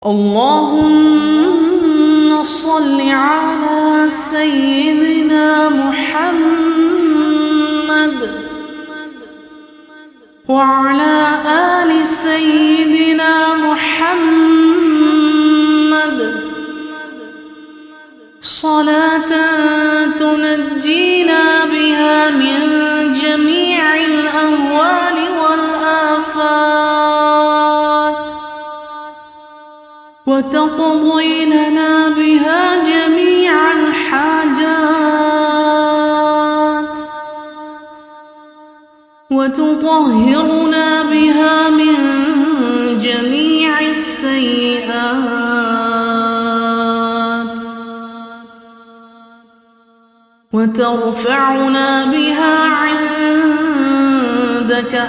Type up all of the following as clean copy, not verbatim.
اللهم صل على سيدنا محمد وعلى آل سيدنا محمد صلاة تنجينا بها من جميع الأهوال والآفات وتقضي لنا بها جميع الحاجات وتطهرنا بها من جميع السيئات وترفعنا بها عندك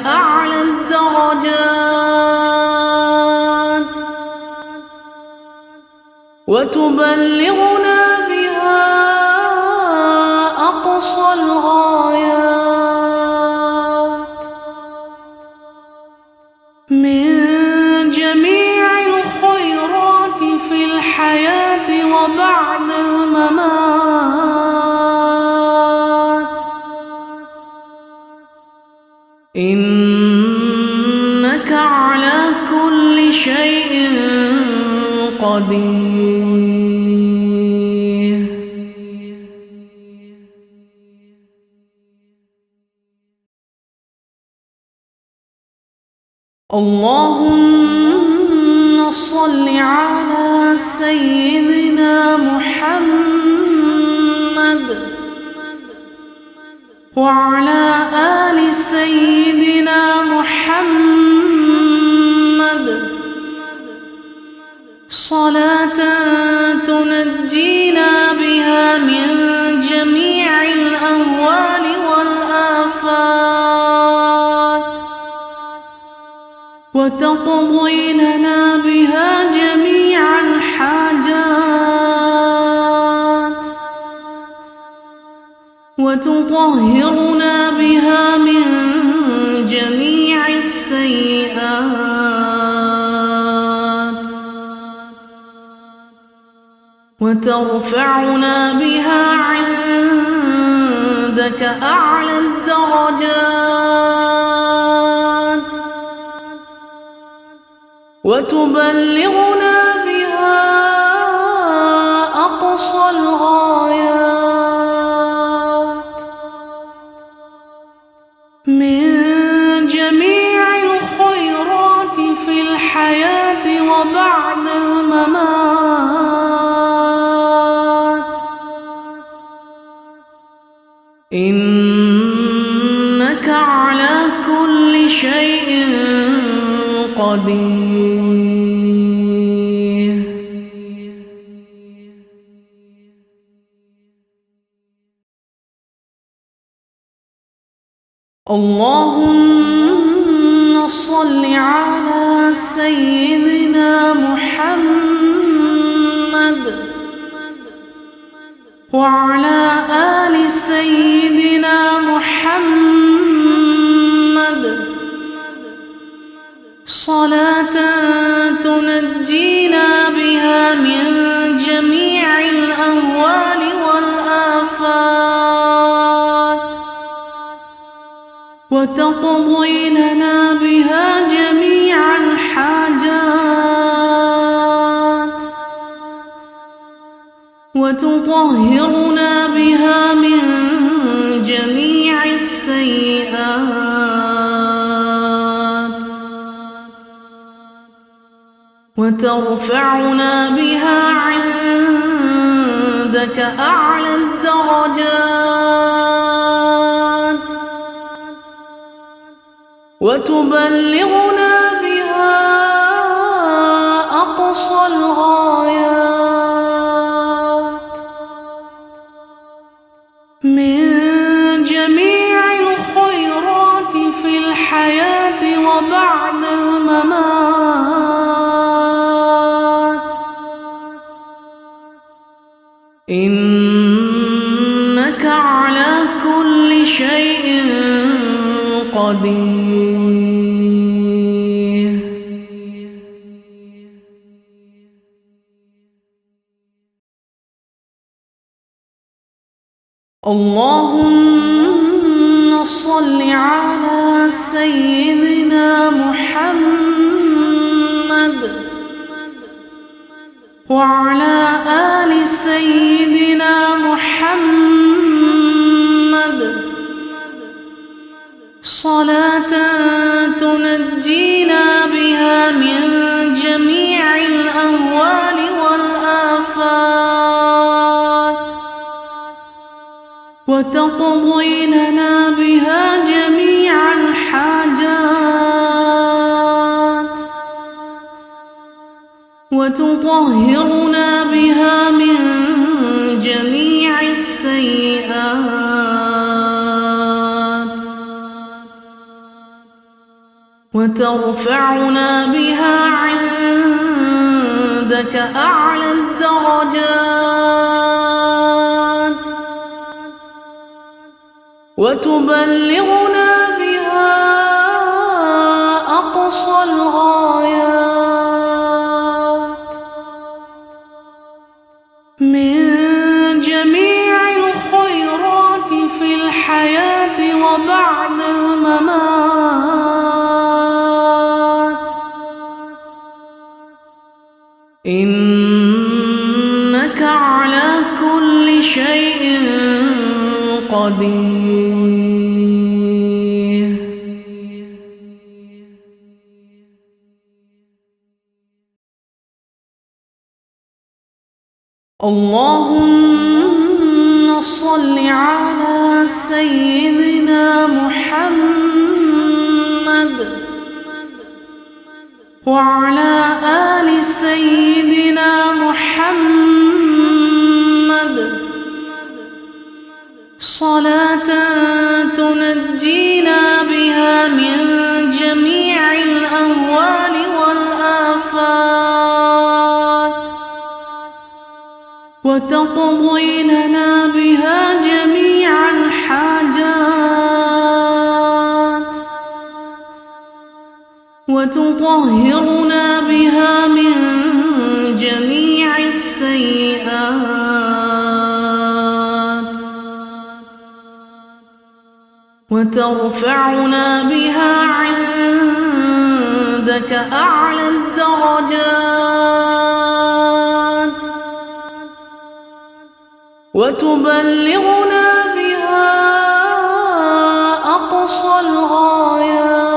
أعلى الدرجات وتبلغنا بها أقصى الغايات من جميع الخيرات في الحياة وبعد الممات إنك على كل شيء قدير. اللهم صل على سيدنا محمد وعلى آل سيدنا محمد صلاة تنجينا بها من جميع الأهوال والآفات وتقضي لنا بها جميع الحاجات وتطهرنا بها من جميع السيئات وترفعنا بها عندك أعلى الدرجات وتبلغنا بها أقصى الغايات من جميع الخيرات في الحياة وبعد الممات إنك على كل شيء قدير. اللهم صل على سيدنا محمد وعلى آل سيدنا محمد صلاة تنجينا بها من جميع الأهوال والآفات وتقضي لنا بها جميع الحاجات وتطهرنا بها من جميع السيئات وترفعنا بها عندك أعلى الدرجات وتبلغنا بها أقصى الغايات من جميع الخيرات في الحياة وبعد الممات إنك على كل شيء قدير. اللهم صل على سيدنا محمد وعلى آل سيدنا محمد صلاة تنجينا بها من جميع الأهوال والآفات وتقضي لنا بها جميع الحاجات وتطهرنا بها من جميع السيئات وترفعنا بها عندك أعلى الدرجات وتبلغنا بها أقصى الغايات من جميع الخيرات في الحياة وبعد الممات إنك على كل شيء قدير. اللهم صل على سيدنا محمد وعلى آل سيدنا محمد صلاة تنجينا بها من جميع الأهوال والآفات وتقضي لنا بها جميع الحاجات وتطهرنا بها من جميع السيئات وترفعنا بها عندك أعلى الدرجات وتبلغنا بها أقصى الغايات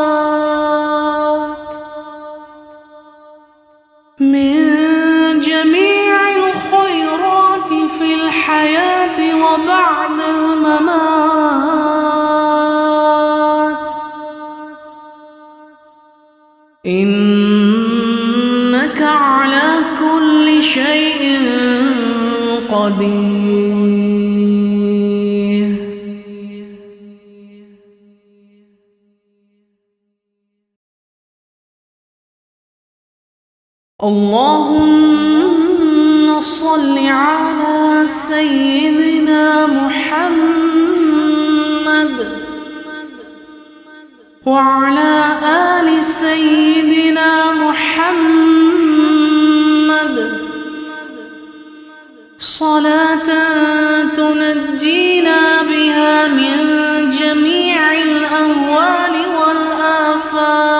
من جميع الخيرات في الحياة وبعد الممات إنك على كل شيء قدير. اللهم صل على سيدنا محمد وعلى آل سيدنا محمد صلاة تنجينا بها من جميع الأهوال والآفات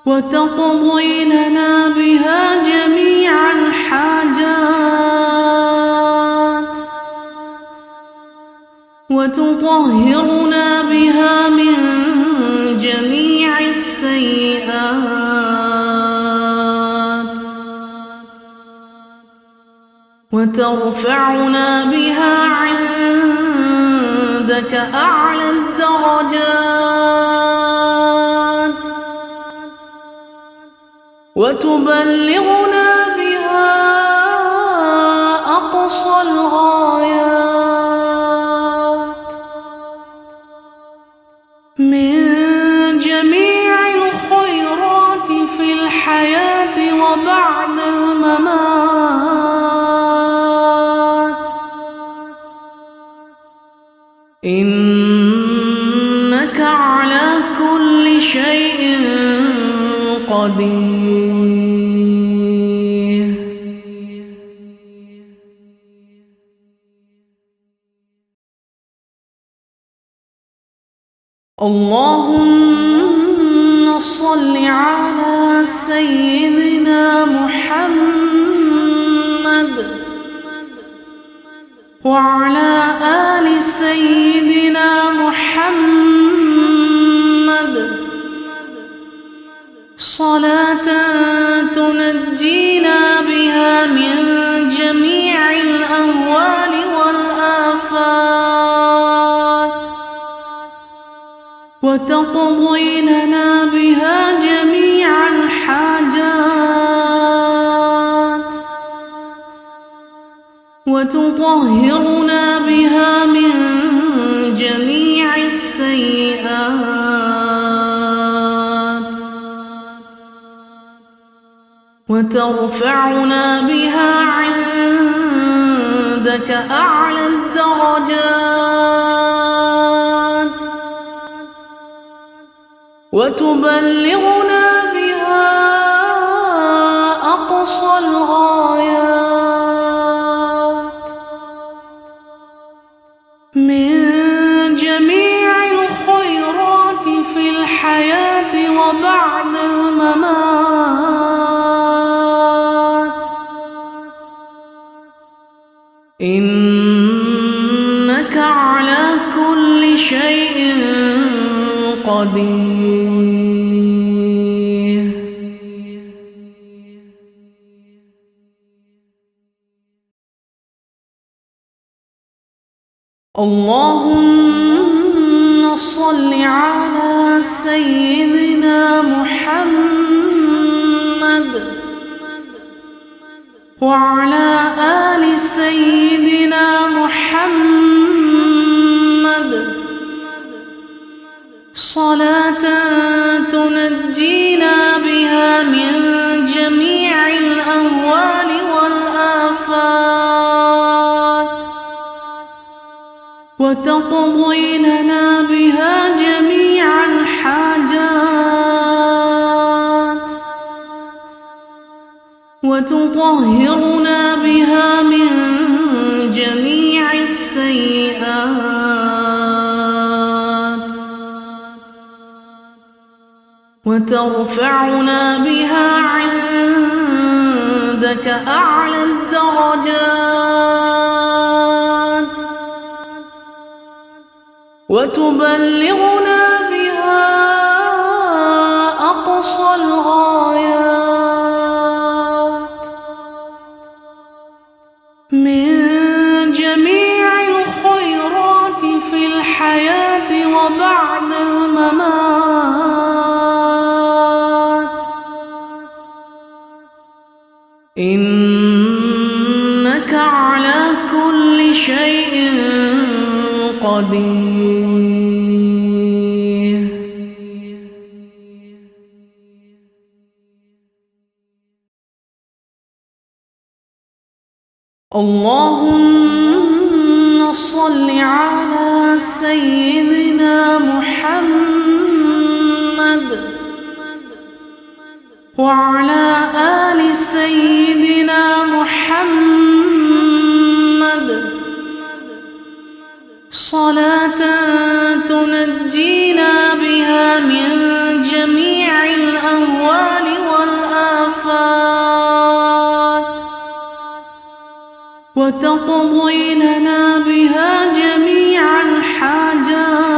وتقضي لنا بها جميع الحاجات وتطهرنا بها من جميع السيئات وترفعنا بها عندك أعلى الدرجات وتبلغنا بها أقصى الغايات من جميع الخيرات في الحياة وبعد الممات إنك على كل شيء قدير. اللهم صل على سيدنا محمد وعلى آل سيدنا محمد صلاة تنجينا بها من جميع الأهوال والآفات وتقضي لنا بها جميع الحاجات وتطهرنا بها من جميع السيئات وترفعنا بها عندك أعلى الدرجات وتبلغنا بها أقصى الغايات من جميع الخيرات في الحياة وبعد الممات إنك على كل شيء قدير. اللهم صل على سيدنا محمد وعلى آل سيدنا محمد صلاة تنجينا بها من جميع الأهوال والآفات وتقضي لنا بها جميع الحاجات وتطهرنا بها من جميع السيئات وترفعنا بها عندك أعلى الدرجات وتبلغنا بها أقصى الغايات من جميع الخيرات في الحياة وبعد الممات إنك على كل شيء قدير. اللهم صل على سيدنا محمد وعلى آل سيدنا محمد صلاة تنجينا بها من جميع الأهوال والآفات وتقضي لنا بها جميع الحاجات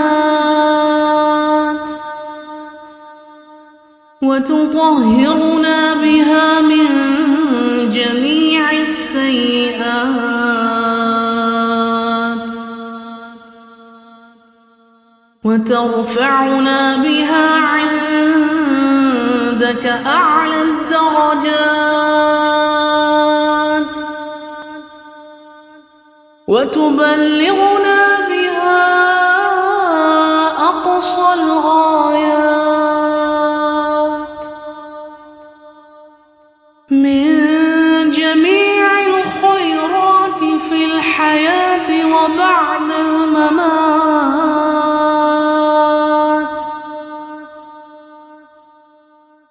وتطهرنا بها من جميع السيئات وترفعنا بها عندك أعلى الدرجات وتبلغنا بها أقصى الغايات من جميع الخيرات في الحياة وبعد الممات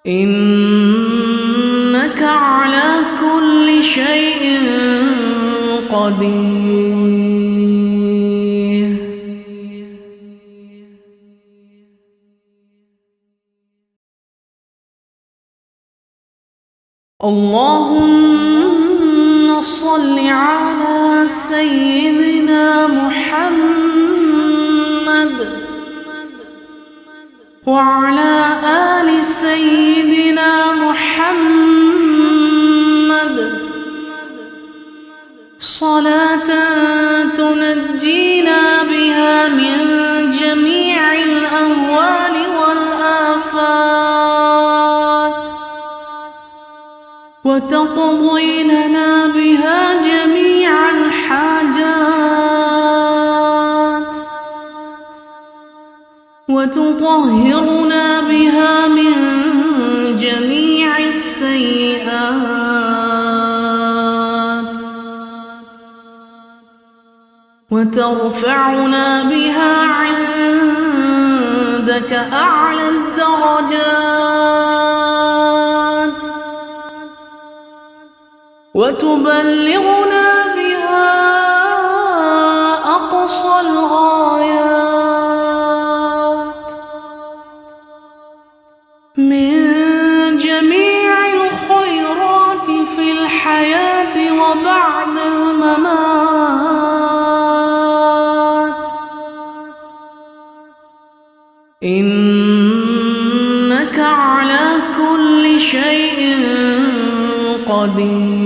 إنك على كل شيء قدير. اللهم صل على سيدنا محمد وعلى آل سيدنا محمد صلاة تنجينا بها من جميع الأهوال والآفات وتقضي لنا بها جميع الحاجات وتطهرنا بها من جميع السيئات وترفعنا بها عندك أعلى الدرجات وتبلغنا بها أقصى الغايات من جميع الخيرات في الحياة وبعد الممات إنك على كل شيء قدير.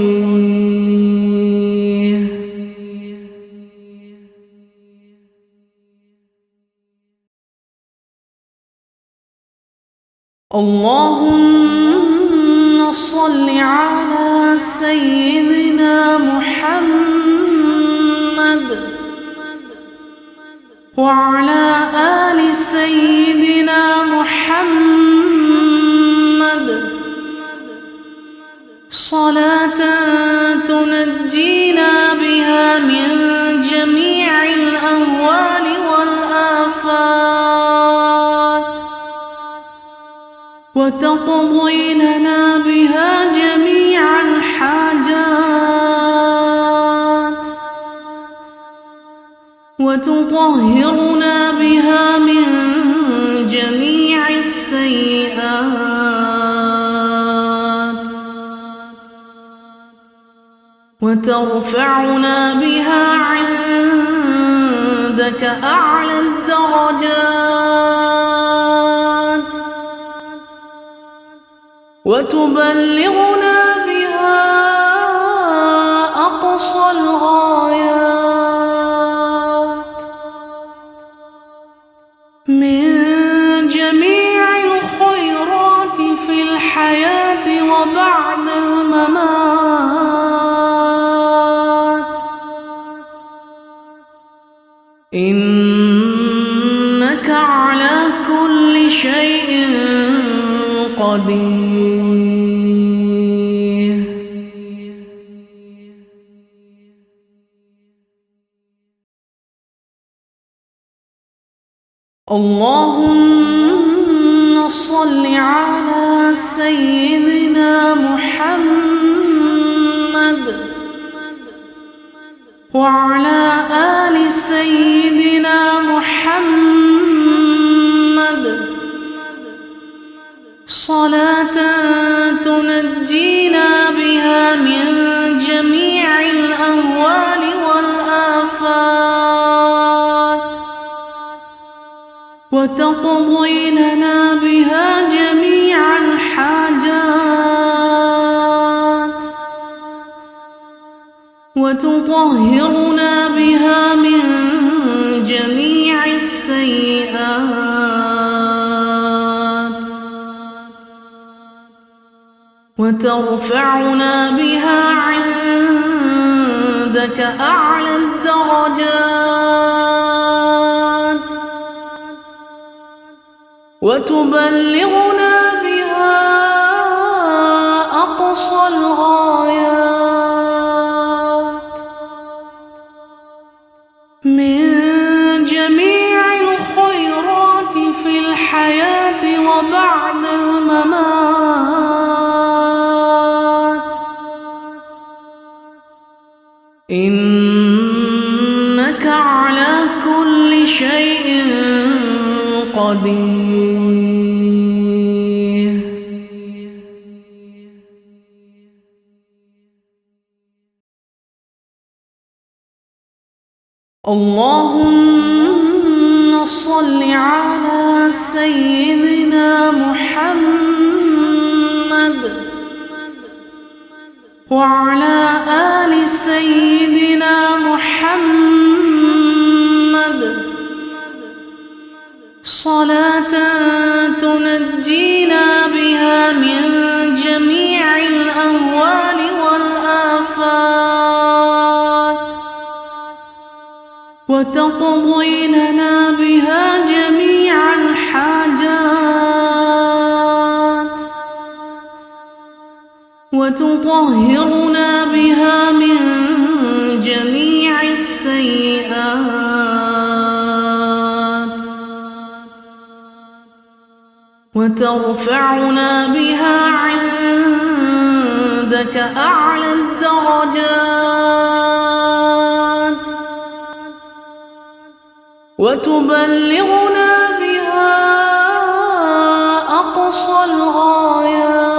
اللهم صل على سيدنا محمد وعلى آل سيدنا محمد صلاة تنجينا بها من جميع الأهوال والآفات وتقضي لنا بها جميع الحاجات وتطهرنا بها من جميع السيئات وترفعنا بها عندك أعلى الدرجات وتبلغنا بها أقصى الغايات من جميع الخيرات في الحياة وبعد الممات إنك على كل شيء قدير. اللهم صل على سيدنا محمد وعلى آل سيدنا محمد صلاة تنجينا بها من جميع الأهوال والآفات وتقضي لنا بها جميع الحاجات وتطهرنا بها من جميع السيئات وترفعنا بها عندك أعلى الدرجات وتبلغنا بها أقصى الغايات من جميع الخيرات في الحياة وبعد الممات إنك على كل شيء قدير. اللهم صل على سيدنا محمد وعلى آل سيدنا محمد صلاة تنجينا بها من جميع الأهوال والآفات وتقضي لنا بها جميع الحاجات وتطهرنا بها من جميع السيئات وترفعنا بها عندك أعلى الدرجات وتبلغنا بها أقصى الغايات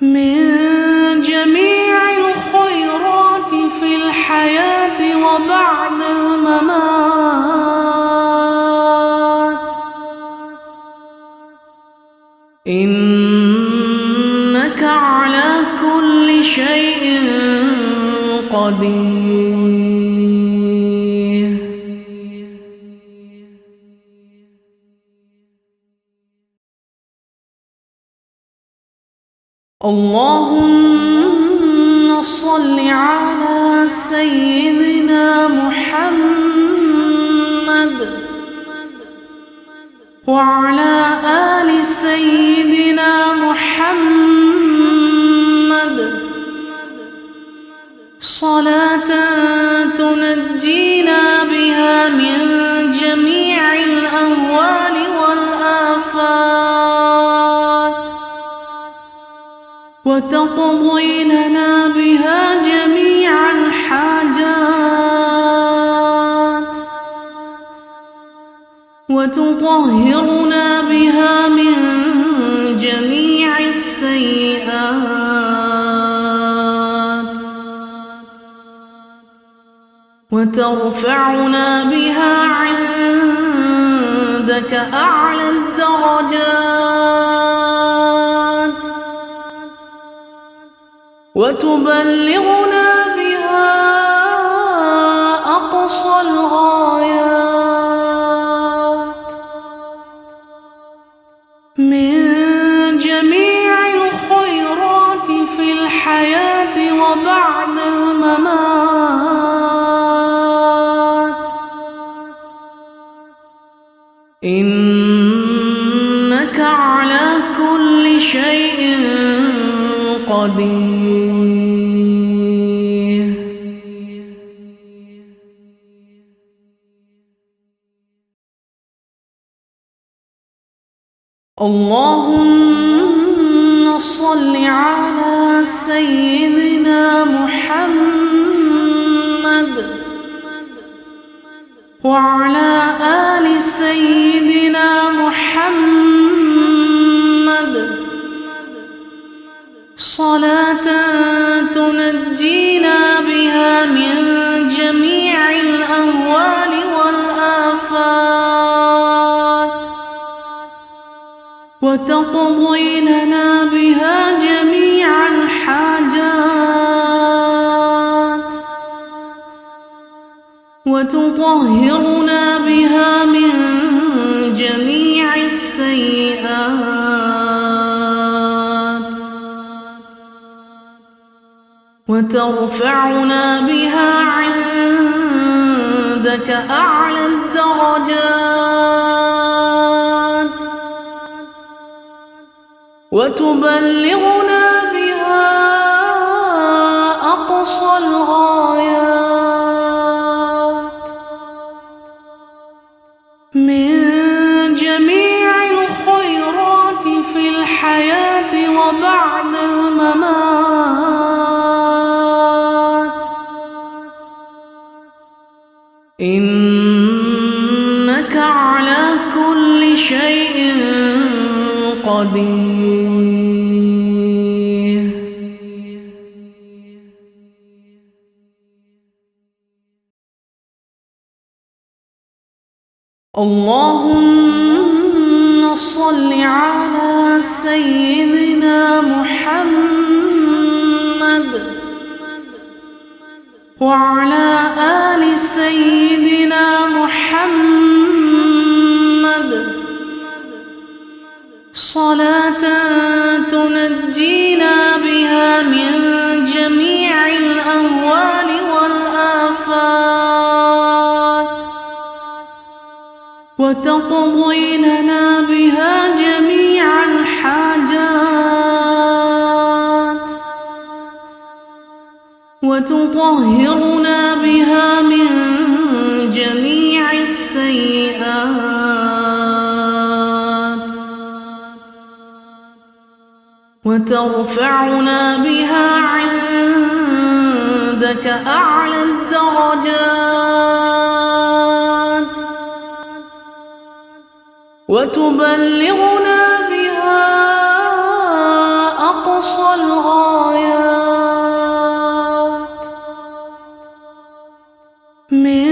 من جميع الخيرات في الحياة وبعد الممات إنك على كل شيء قدير. اللهم صل على سيدنا محمد وعلى آل سيدنا محمد صلاة تنجينا بها من جميع الأهوال والآفات وتقضي لنا بها جميع الحاجات وتطهرنا بها من جميع السيئات وترفعنا بها عندك أعلى الدرجات وتبلغنا بها أقصى الغايات من جميع الخيرات في الحياة وبعد الممات إنك على كل شيء قدير. اللهم صل على سيدنا محمد وعلى آل سيدنا محمد صلاة تنجينا بها من جميع الأهوال والآفات وتقضي لنا بها جميع الحاجات وتطهرنا بها من جميع السيئات وترفعنا بها عندك أعلى الدرجات وتبلغنا بها أقصى الغايات من جميع الخيرات في الحياة وبعد الممات إنك على كل شيء قدير. اللهم صل على سيدنا محمد وعلى آل سيدنا محمد صلاة تنجينا بها من جميع الأهوال والآفات وتقضي لنا بها جميع الحاجات وتطهرنا بها من جميع السيئات وترفعنا بها عندك أعلى الدرجات وتبلغنا بها أقصى الغايات من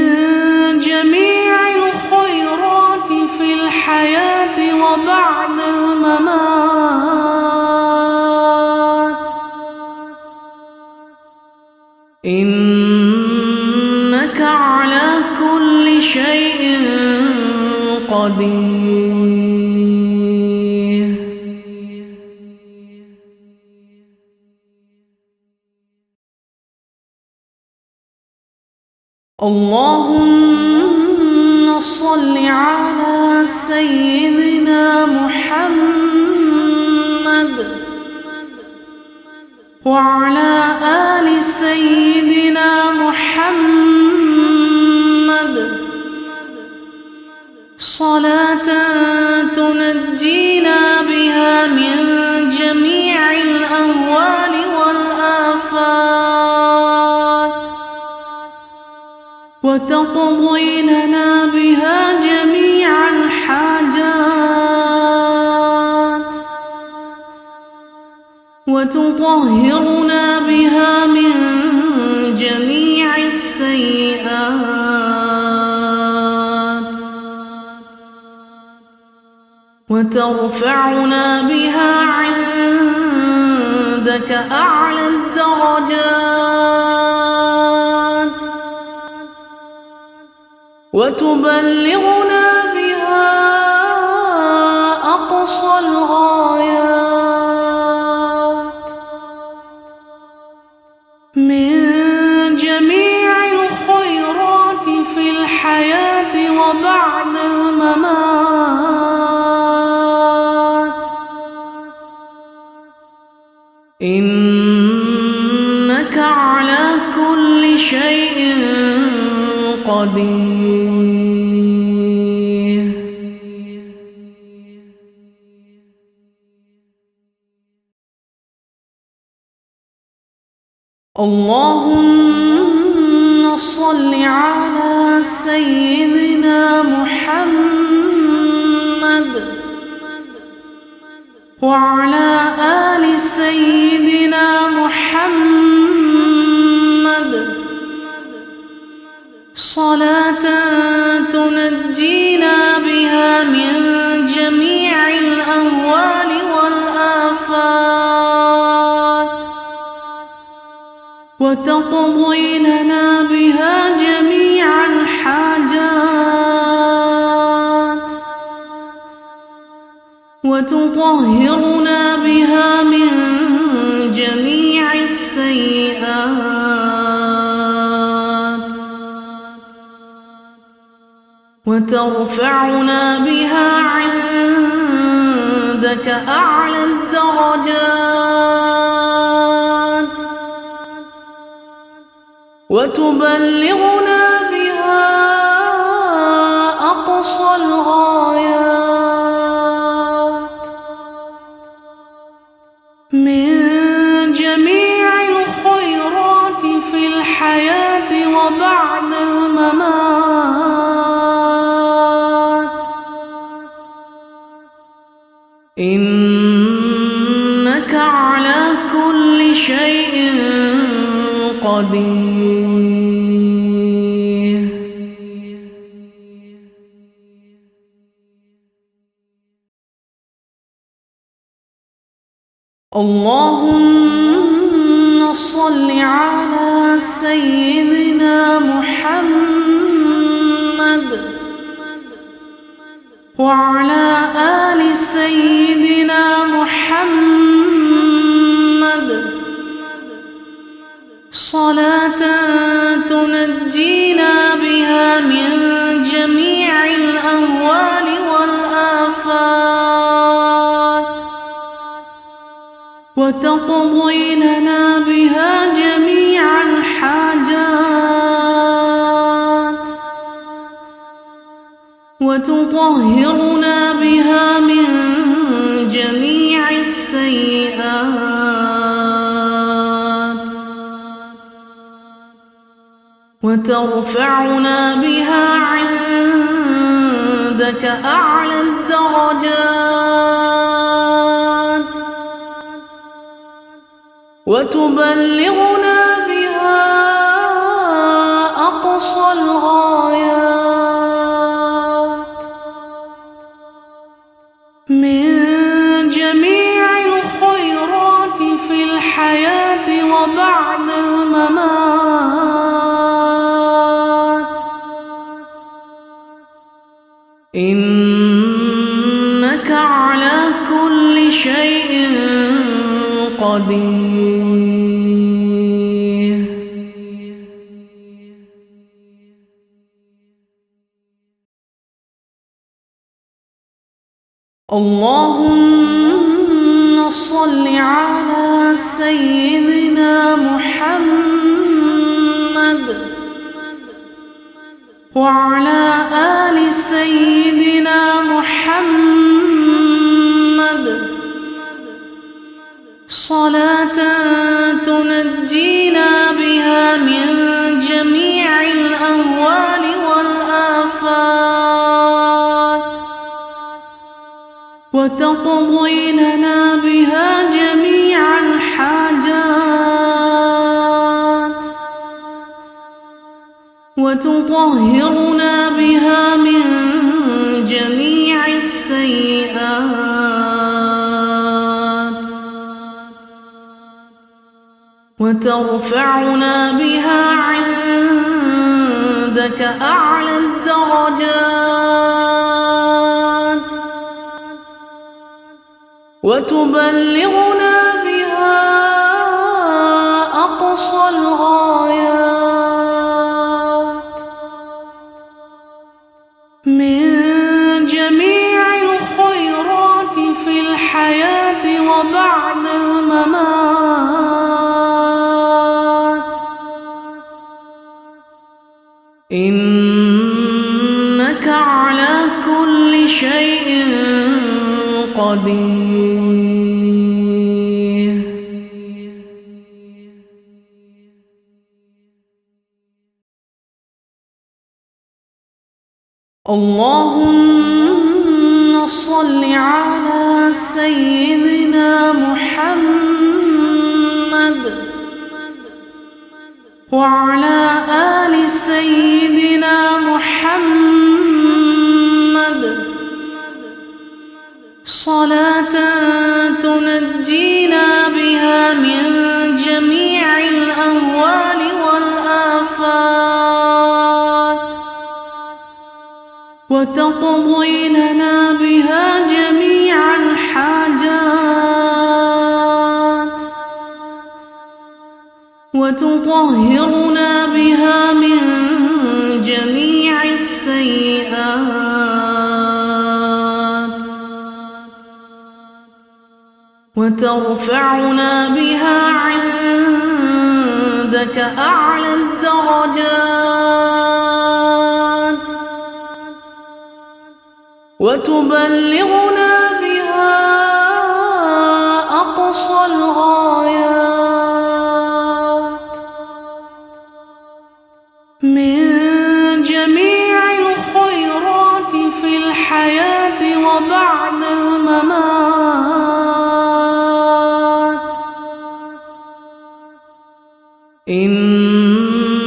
جميع الخيرات في الحياة وبعد الممات إنك على كل شيء قدير. اللهم صل على سيدنا محمد وعلى آل سيدنا محمد صلاة تنجينا بها من جميع الأهوال والآفات وتقضي لنا بها جميع الحاجات وتطهرنا بها من جميع السيئات وترفعنا بها عندك أعلى الدرجات وتبلغنا بها أقصى الغايات من جميع الخيرات في الحياة وبعد الممات إنك على كل شيء قدير. اللهم صل على سيدنا محمد وعلى آل سيدنا محمد صلاة تنجينا بها من جميع الأهوال والآفات وتقضي لنا بها جميع الحاجات وتطهرنا بها من جميع السيئات وترفعنا بها عندك أعلى الدرجات وتبلغنا بها أقصى الغايات من جميع الخيرات في الحياة وبعد الممات إنك على كل شيء قدير. اللهم صل على سيدنا محمد وعلى آل سيدنا محمد صلاة تنجينا بها من جميع الأهوال والآفات وتقضي لنا بها جميع الحاجات وتطهرنا بها من جميع السيئات وترفعنا بها عندك أعلى الدرجات وتبلغنا بها أقصى الغايات من جميع الخيرات في الحياة وبعد الممات إنك على كل شيء قدير. اللهم صل على سيدنا محمد وعلى آل سيدنا محمد صلاة تنجينا بها من جميع الأهوال والآفات وتقضي لنا بها جميع الحاجات وتطهرنا بها من جميع السيئات وترفعنا بها عندك أعلى الدرجات وتبلغنا بها أقصى الغايات من جميع الخيرات في الحياة وبعد الممات إنك على كل شيء قدير. اللهم صل على سيدنا محمد وعلى آل سيدنا محمد صلاة تنجينا بها من جميع الأهوال والآفات وتقضي لنا بها جميع الحاجات وتطهرنا بها من جميع السيئات وترفعنا بها عندك أعلى الدرجات وتبلغنا بها أقصى الغايات من جميع الخيرات في الحياة وبعد الممات إنك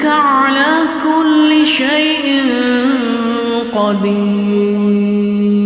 على كل شيء قدير.